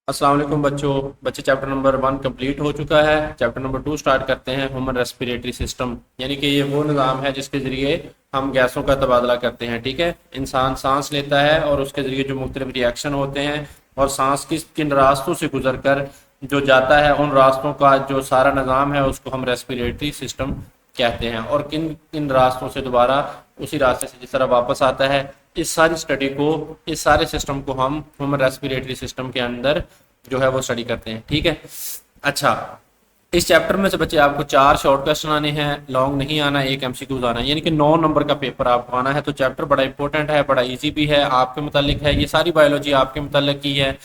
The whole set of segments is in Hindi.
अस्सलाम वालेकुम बच्चे चैप्टर नंबर 1 कंप्लीट हो चुका है। चैप्टर नंबर 2 स्टार्ट करते हैं। ह्यूमन रेस्पिरेटरी सिस्टम यानी कि ये वो निज़ाम है जिसके ज़रिए हम गैसों का तबादला करते हैं। ठीक है, इंसान सांस लेता है और उसके ज़रिए जो मुख्तलिफ रिएक्शन होते हैं और सांस किन रास्तों से गुजर कर जो जाता है, उन रास्तों का जो सारा निज़ाम है उसको हम रेस्पिरेटरी सिस्टम कहते हैं। और किन किन रास्तों से दोबारा उसी रास्ते से जिस तरह वापस आता है, इस सारी स्टडी को, इस सारे सिस्टम को हम ह्यूमन रेस्पिरेटरी सिस्टम के अंदर जो है वो स्टडी करते हैं। ठीक है, अच्छा, इस चैप्टर में से बच्चे आपको 4 शॉर्ट क्वेश्चन आने हैं, लॉन्ग नहीं आना, एक एमसीक्यूज आना है, यानी कि 9 नंबर का पेपर आपको आना है। तो चैप्टर बड़ा इंपॉर्टेंट है, बड़ा इजी भी है, आपके मुतालिक है। ये सारी बायोलॉजी आपके मुतालिक की है।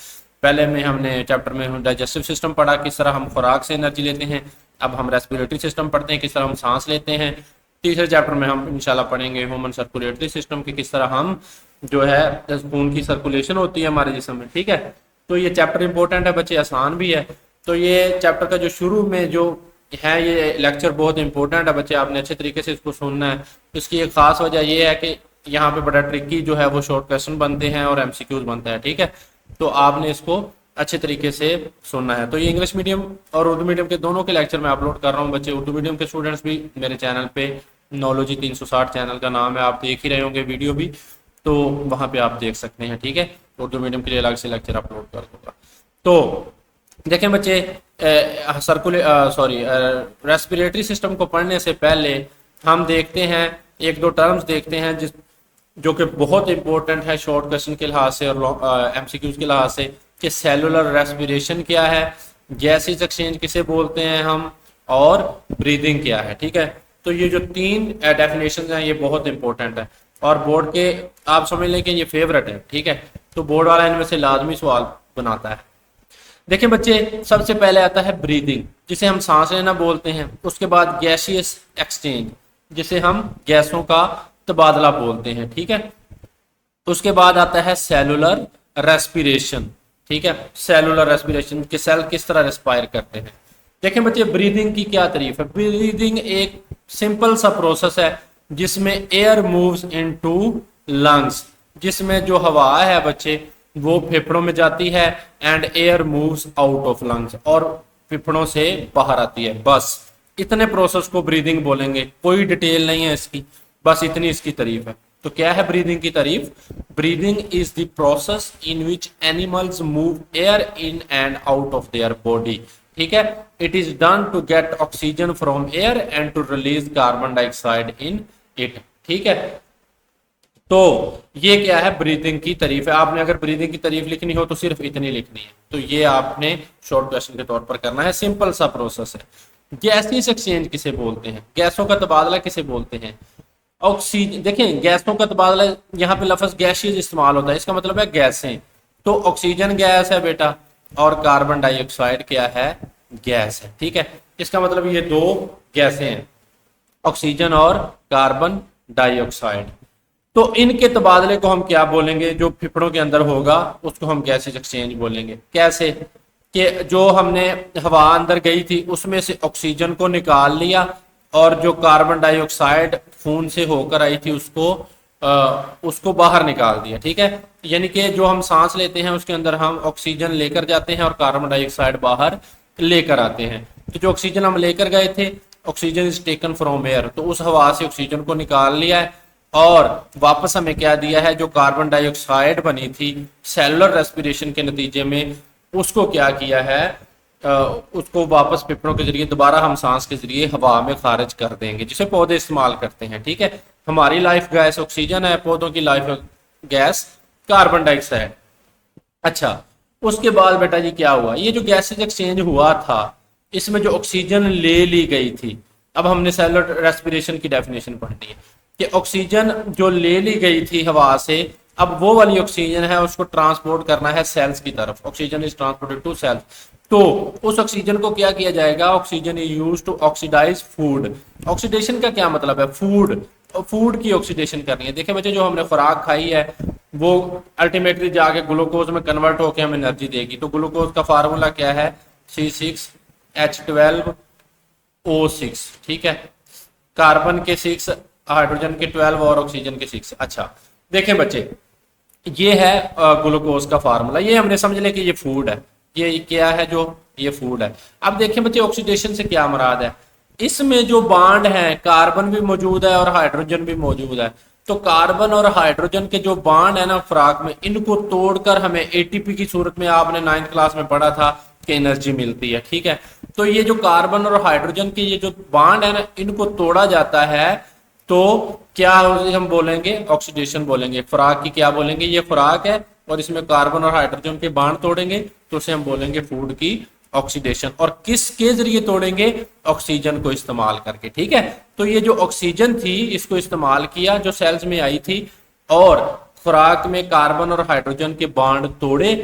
पहले में हमने चैप्टर में डाइजेस्टिव सिस्टम पढ़ा, किस तरह हम खुराक से एनर्जी लेते हैं। अब हम रेस्पिरेटरी सिस्टम पढ़ते हैं, किस तरह हम सांस लेते हैं। तीसरे चैप्टर में हम इंशाल्लाह पढ़ेंगे ह्यूमन सर्कुलेटरी सिस्टम की, किस तरह हम जो है खून की सर्कुलेशन होती है हमारे जिस्म में। ठीक है, तो ये चैप्टर इंपॉर्टेंट है बच्चे, आसान भी है। तो ये चैप्टर का जो शुरू में जो है ये लेक्चर बहुत इंपॉर्टेंट है बच्चे, आपने अच्छे तरीके से इसको सुनना है। इसकी एक खास वजह ये है कि यहाँ पे बड़ा ट्रिकी जो है वो शॉर्ट क्वेश्चन बनते हैं और एमसीक्यूज बनता है। ठीक है, तो आपने इसको अच्छे तरीके से सुनना है। तो ये इंग्लिश मीडियम और उर्दू मीडियम के दोनों के लेक्चर मैं अपलोड कर रहा हूँ बच्चे। उर्दू मीडियम के स्टूडेंट्स भी मेरे चैनल पे, नॉलेजी 360 चैनल का नाम है, आप देख ही रहे होंगे वीडियो भी, तो वहाँ पे आप देख सकते हैं। ठीक है, उर्दू मीडियम के लिए अलग से लेक्चर अपलोड कर दूंगा। तो देखें बच्चे, रेस्पिरेटरी सिस्टम को पढ़ने से पहले हम देखते हैं एक दो टर्म्स देखते हैं जिस जो कि बहुत इंपॉर्टेंट है शॉर्ट क्वेश्चन के लिहाज से और एमसीक्यूज के लिहाज से, कि सेलुलर रेस्पिरेशन क्या है, गैसेज एक्सचेंज किसे बोलते हैं हम, और ब्रीदिंग क्या है। ठीक है, तो ये जो 3 डेफिनेशन हैं ये बहुत इंपॉर्टेंट है और बोर्ड के आप समझ लें कि ये फेवरेट है। ठीक है, तो बोर्ड वाला इनमें से लाजमी सवाल बनाता है। देखिए बच्चे, सबसे पहले आता है ब्रीदिंग, जिसे हम सांस लेना बोलते हैं। उसके बाद गैसियस एक्सचेंज, जिसे हम गैसों का तबादला बोलते हैं। ठीक है, उसके बाद आता है सेलुलर रेस्पिरेशन। ठीक है, सेलुलर रेस्पिरेशन के सेल किस तरह रेस्पायर करते हैं। देखें बच्चे, ब्रीदिंग की क्या तारीफ है। ब्रीदिंग एक सिंपल सा प्रोसेस है जिसमें एयर मूव्स इनटू लंग्स, जिसमें जो हवा है बच्चे वो फेफड़ों में जाती है, and air moves out of lungs, और फेफड़ों से बाहर आती है। बस इतने प्रोसेस को ब्रीदिंग बोलेंगे, कोई डिटेल नहीं है इसकी, बस इतनी इसकी तारीफ है। तो क्या है ब्रीदिंग की तारीफ? Breathing is the process in which animals move air in and out of their body. ठीक है, it is done to get oxygen from air and to release carbon dioxide in it. ठीक है, तो ये क्या है, ब्रीदिंग की तारीफ है। आपने अगर ब्रीदिंग की तारीफ लिखनी हो तो सिर्फ इतनी लिखनी है, तो ये आपने शॉर्ट क्वेश्चन के तौर पर करना है। सिंपल सा प्रोसेस है। गैसियस एक्सचेंज किसे बोलते हैं, गैसों का तबादला किसे बोलते हैं? ऑक्सीजन, देखें गैसों का तबादला, यहाँ पे लफ्ज गैसियस इस्तेमाल होता है, इसका मतलब है गैसें। तो ऑक्सीजन गैस है बेटा, और कार्बन डाइऑक्साइड क्या है, गैस है। ठीक है, इसका मतलब ये 2 गैसें हैं, ऑक्सीजन और कार्बन डाइऑक्साइड। तो इनके तबादले को हम क्या बोलेंगे, जो फेफड़ों के अंदर होगा उसको हम गैसेज एक्सचेंज बोलेंगे। कैसे कि जो हमने हवा अंदर गई थी उसमें से ऑक्सीजन को निकाल लिया, और जो कार्बन डाइऑक्साइड खून से होकर आई थी उसको बाहर निकाल दिया। ठीक है, यानी कि जो हम सांस लेते हैं उसके अंदर हम ऑक्सीजन लेकर जाते हैं और कार्बन डाइऑक्साइड बाहर लेकर आते हैं। तो जो ऑक्सीजन हम लेकर गए थे, oxygen is taken from air, तो उस हवा से ऑक्सीजन को निकाल लिया है और वापस हमें क्या दिया है, जो कार्बन डाइऑक्साइड बनी थी सेलुलर रेस्पिरेशन के नतीजे में, उसको क्या किया है, उसको वापस फेफड़ों के जरिए दोबारा हम सांस के जरिए हवा में खारिज कर देंगे, जिसे पौधे इस्तेमाल करते हैं। ठीक है, हमारी लाइफ गैस ऑक्सीजन है, पौधों की लाइफ गैस कार्बन डाइऑक्साइड। अच्छा, उसके बाद बेटा जी क्या हुआ, ये जो गैसेज एक्सचेंज हुआ था इसमें जो ऑक्सीजन ले ली गई थी, अब हमने सेलुलर रेस्पिरेशन की डेफिनेशन पढ़नी है कि ऑक्सीजन जो ले ली गई थी हवा से, अब वो वाली ऑक्सीजन है उसको ट्रांसपोर्ट करना है सेल्स की तरफ। Oxygen is transported to cells. तो उस ऑक्सीजन को क्या किया जाएगा, oxygen is used to oxidise food. Oxidation का क्या मतलब है, फूड की ऑक्सीडेशन करनी है। देखिए बच्चे, जो हमने खुराक खाई है वो अल्टीमेटली जाके ग्लूकोज में कन्वर्ट होकर हमें एनर्जी देगी। तो ग्लूकोज का फार्मूला क्या है, C6H12O6। ठीक है, कार्बन के 6, हाइड्रोजन के 12 और ऑक्सीजन के 6। अच्छा देखें बच्चे, ये है ग्लूकोज का फार्मूला, ये हमने समझ लिया कि ये फूड है। ये क्या है, जो ये फूड है। अब देखिए बच्चे ऑक्सीडेशन से क्या मुराद है। इसमें जो बॉन्ड है, कार्बन भी मौजूद है और हाइड्रोजन भी मौजूद है। तो कार्बन और हाइड्रोजन के जो बॉन्ड है ना खुराक में, इनको तोड़कर हमें एटीपी की सूरत में, आपने 9th क्लास में पढ़ा था कि एनर्जी मिलती है। ठीक है, तो ये जो कार्बन और हाइड्रोजन के ये जो बॉन्ड है ना, इनको तोड़ा जाता है तो क्या हम बोलेंगे, ऑक्सीडेशन बोलेंगे। खुराक की क्या बोलेंगे, ये खुराक है और इसमें कार्बन और हाइड्रोजन के बॉन्ड तोड़ेंगे तो उसे हम बोलेंगे फूड की ऑक्सीडेशन। और किसके जरिए तोड़ेंगे, ऑक्सीजन को इस्तेमाल करके। ठीक है, तो ये जो ऑक्सीजन थी इसको इस्तेमाल किया जो सेल्स में आई थी, और खुराक में कार्बन और हाइड्रोजन के बॉन्ड तोड़े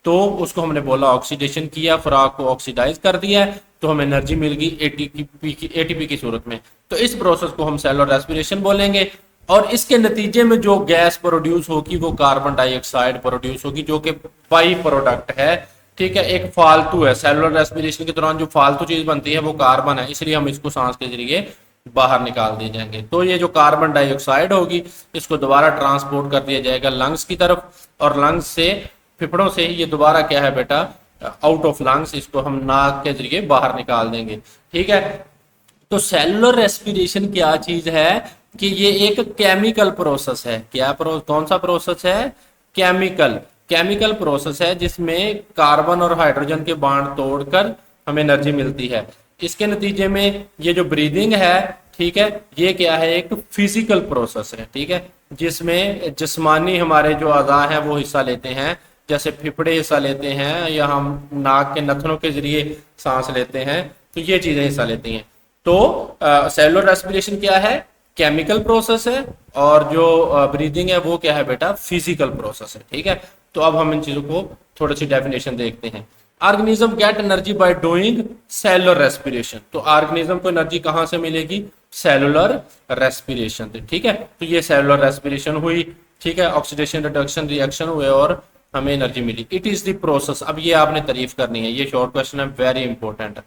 तो उसको हमने बोला ऑक्सीडेशन किया, खुराक को ऑक्सीडाइज कर दिया तो हमें एनर्जी मिल गई एटीपी की सूरत में। तो इस प्रोसेस को हम सेलुलर रेस्पिरेशन बोलेंगे। और इसके नतीजे में जो गैस प्रोड्यूस होगी वो कार्बन डाइऑक्साइड प्रोड्यूस होगी, जो कि बाई प्रोडक्ट है। ठीक है, एक फालतू है। सेलुलर रेस्पिरेशन के दौरान जो फालतू चीज बनती है वो कार्बन है, इसलिए हम इसको सांस के जरिए बाहर निकाल दिए जाएंगे। तो ये जो कार्बन डाइऑक्साइड होगी इसको दोबारा ट्रांसपोर्ट कर दिया जाएगा लंग्स की तरफ, और लंग्स से, फेफड़ों से ये दोबारा क्या है बेटा, आउट ऑफ लंग्स, इसको हम नाक के जरिए बाहर निकाल देंगे। ठीक है, तो सेलुलर रेस्पिरेशन क्या चीज है कि ये एक केमिकल प्रोसेस है। क्या कौन सा प्रोसेस है, केमिकल प्रोसेस है जिसमें कार्बन और हाइड्रोजन के बॉन्ड तोड़कर हमें एनर्जी मिलती है। इसके नतीजे में ये जो ब्रीदिंग है, ठीक है, ये क्या है, एक फिजिकल प्रोसेस है। ठीक है, जिसमें जिस्मानी हमारे जो अज़ा हैं वो हिस्सा लेते हैं, जैसे फेफड़े हिस्सा लेते हैं या हम नाक के नथनों के जरिए सांस लेते हैं, तो ये चीजें हिस्सा लेती हैं। तो सेलुलर रेस्पिरेशन क्या है, केमिकल प्रोसेस है, और जो ब्रीदिंग है वो क्या है बेटा, फिजिकल प्रोसेस है। ठीक है, तो अब हम इन चीजों को थोड़ी सी डेफिनेशन देखते हैं। Organism get energy by doing cellular respiration. तो ऑर्गेनिज्म को एनर्जी कहां से मिलेगी, सेलुलर रेस्पिरेशन। ठीक है, तो ये सेलुलर रेस्पिरेशन हुई। ठीक है, ऑक्सीडेशन रिडक्शन रिएक्शन हुए और हमें एनर्जी मिली। It is the process. अब ये आपने तारीफ करनी है, ये शॉर्ट क्वेश्चन है, वेरी इंपॉर्टेंट।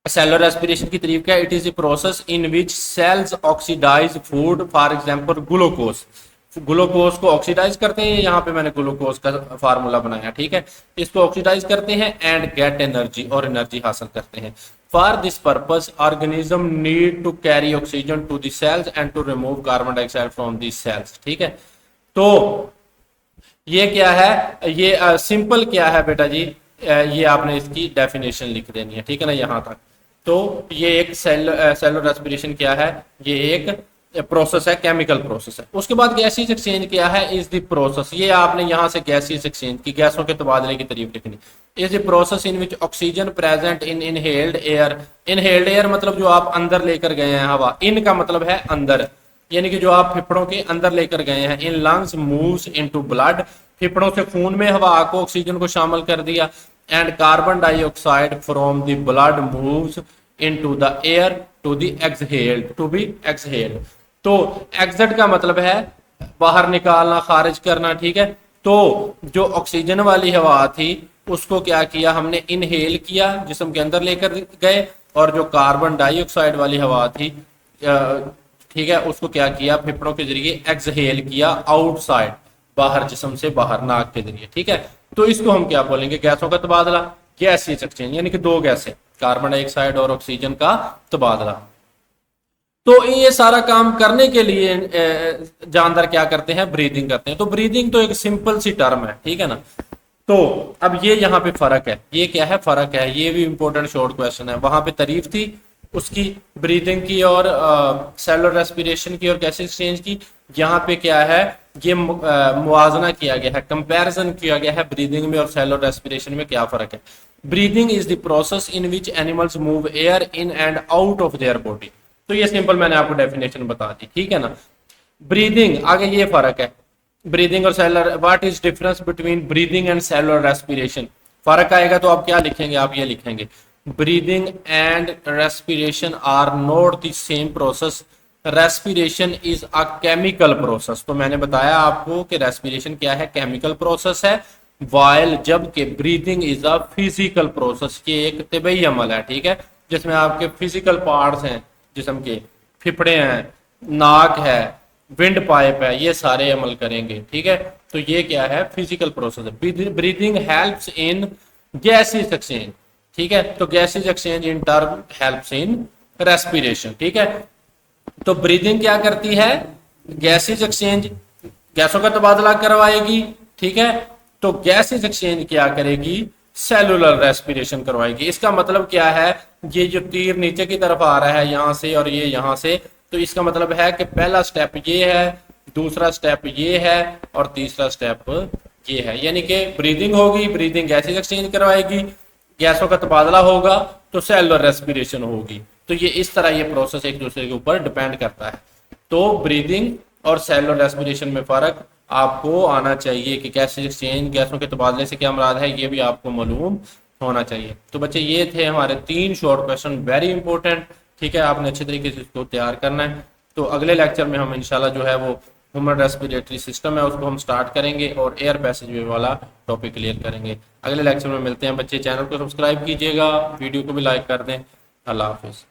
सेलुलर रेस्पिरेशन की तारीफ क्या है, it is the process in which cells oxidise food, for example glucose. Glucose को ऑक्सीडाइज करते हैं, यहाँ पे मैंने ग्लूकोज का फार्मूला बनाया। ठीक है, इसको ऑक्सीडाइज करते हैं एंड गेट एनर्जी, और एनर्जी हासिल करते हैं। For this purpose organism need to carry oxygen to the cells and to remove carbon dioxide from the cells. ठीक है, तो ये क्या है, ये सिंपल क्या है बेटा जी, ये आपने इसकी डेफिनेशन लिख देनी है। ठीक है ना, यहां तक। तो ये एक सेलुलर रेस्पिरेशन क्या है, ये एक प्रोसेस है, केमिकल प्रोसेस है। उसके बाद गैसीज एक्सचेंज क्या है, इज द प्रोसेस। ये आपने यहां से गैसीज एक्सचेंज की, गैसों के तबादले की तारीफ लिखनी। Is the process in which oxygen present in inhaled air. Inhaled air मतलब जो आप अंदर लेकर गए हैं हवा, इन का मतलब है अंदर, यानी कि जो आप फेफड़ों के अंदर लेकर गए हैं। In lungs moves into blood, फेफड़ों से खून में हवा को, ऑक्सीजन को शामिल कर दिया। And carbon dioxide from the blood moves into the air to the exhaled, to be exhaled. तो एग्जिट का मतलब है बाहर निकालना, खारिज करना। ठीक है, तो जो ऑक्सीजन वाली हवा थी उसको क्या किया हमने, इनहेल किया, जिस्म के अंदर लेकर गए, और जो कार्बन डाइऑक्साइड वाली हवा थी, ठीक है, उसको क्या किया, फेफड़ों के जरिए एक्सहेल किया आउटसाइड, बाहर, जिस्म से बाहर, नाक के जरिए। ठीक है, तो इसको हम क्या बोलेंगे, गैसों का तबादला, गैसीय एक्सचेंज, यानी कि दो गैसें, कार्बन डाइऑक्साइड और ऑक्सीजन का तबादला। तो ये सारा काम करने के लिए जानदार क्या करते हैं, ब्रीदिंग करते हैं। तो ब्रीदिंग तो एक सिंपल सी टर्म है। ठीक है ना, तो अब ये यहाँ पे फर्क है, ये क्या है, फर्क है, ये भी इंपॉर्टेंट शॉर्ट क्वेश्चन है। वहां पे तारीफ थी उसकी, ब्रीदिंग की और सेलुलर रेस्पिरेशन की और गैस एक्सचेंज की। यहाँ पे क्या है, ये मुआजना किया गया है, कंपैरिजन किया गया है ब्रीदिंग में और सेलुलर रेस्पिरेशन में क्या फर्क है। Breathing is the process in which animals move air in and out of their body. तो ये सिंपल मैंने आपको डेफिनेशन बता दी। ठीक है ना, ब्रीदिंग, आगे ये फर्क है ब्रीदिंग और cellular. What is difference between breathing and cellular respiration. फर्क आएगा तो आप क्या लिखेंगे, आप ये लिखेंगे, breathing and respiration are not the same process, respiration is a chemical process. तो मैंने बताया आपको कि रेस्पिरेशन क्या है, केमिकल प्रोसेस है, वाइल जबकि breathing is a physical process, ये एक तिबई अमल है। ठीक है, जिसमें आपके फिजिकल पार्ट्स हैं, जिस्म के फेफड़े हैं, नाक है, विंड पाइप है, ये सारे अमल करेंगे। ठीक है, तो ये क्या है, फिजिकल प्रोसेस है। Breathing helps in gases exchange, ठीक है। तो gases exchange in term helps in respiration, ठीक है। तो ब्रीदिंग क्या करती है, गैसेज एक्सचेंज गैसों का तबादला करवाएगी, ठीक है। तो गैसेज एक्सचेंज क्या करेगी, सेलुलर रेस्पिरेशन करवाएगी। इसका मतलब क्या है, ये जो तीर नीचे की तरफ आ रहा है यहां से और ये यहां से, तो इसका मतलब है कि पहला स्टेप ये है, दूसरा स्टेप ये है और तीसरा स्टेप ये है। यानी कि ब्रीदिंग होगी, ब्रीदिंग गैसेज एक्सचेंज करवाएगी, गैसों का तबादला होगा तो सेलुलर रेस्पिरेशन होगी। तो ये इस तरह ये प्रोसेस एक दूसरे के ऊपर डिपेंड करता है। तो ब्रीदिंग और सेलुलर रेस्पिरेशन में फर्क आपको आना चाहिए कि गैसेज एक्सचेंज, गैसों के तबादले से क्या मुराद है, ये भी आपको मालूम होना चाहिए। तो बच्चे ये थे हमारे 3 शॉर्ट क्वेश्चन, वेरी इंपॉर्टेंट, ठीक है। आपने अच्छे तरीके से इसको तैयार करना है। तो अगले लेक्चर में हम इंशाल्लाह जो है वो ह्यूमन रेस्पिरेटरी सिस्टम है उसको हम स्टार्ट करेंगे और एयर पैसेज वे वाला टॉपिक क्लियर करेंगे। अगले लेक्चर में मिलते हैं बच्चे। चैनल को सब्सक्राइब कीजिएगा, वीडियो को भी लाइक कर दें। अल्लाह हाफिज़।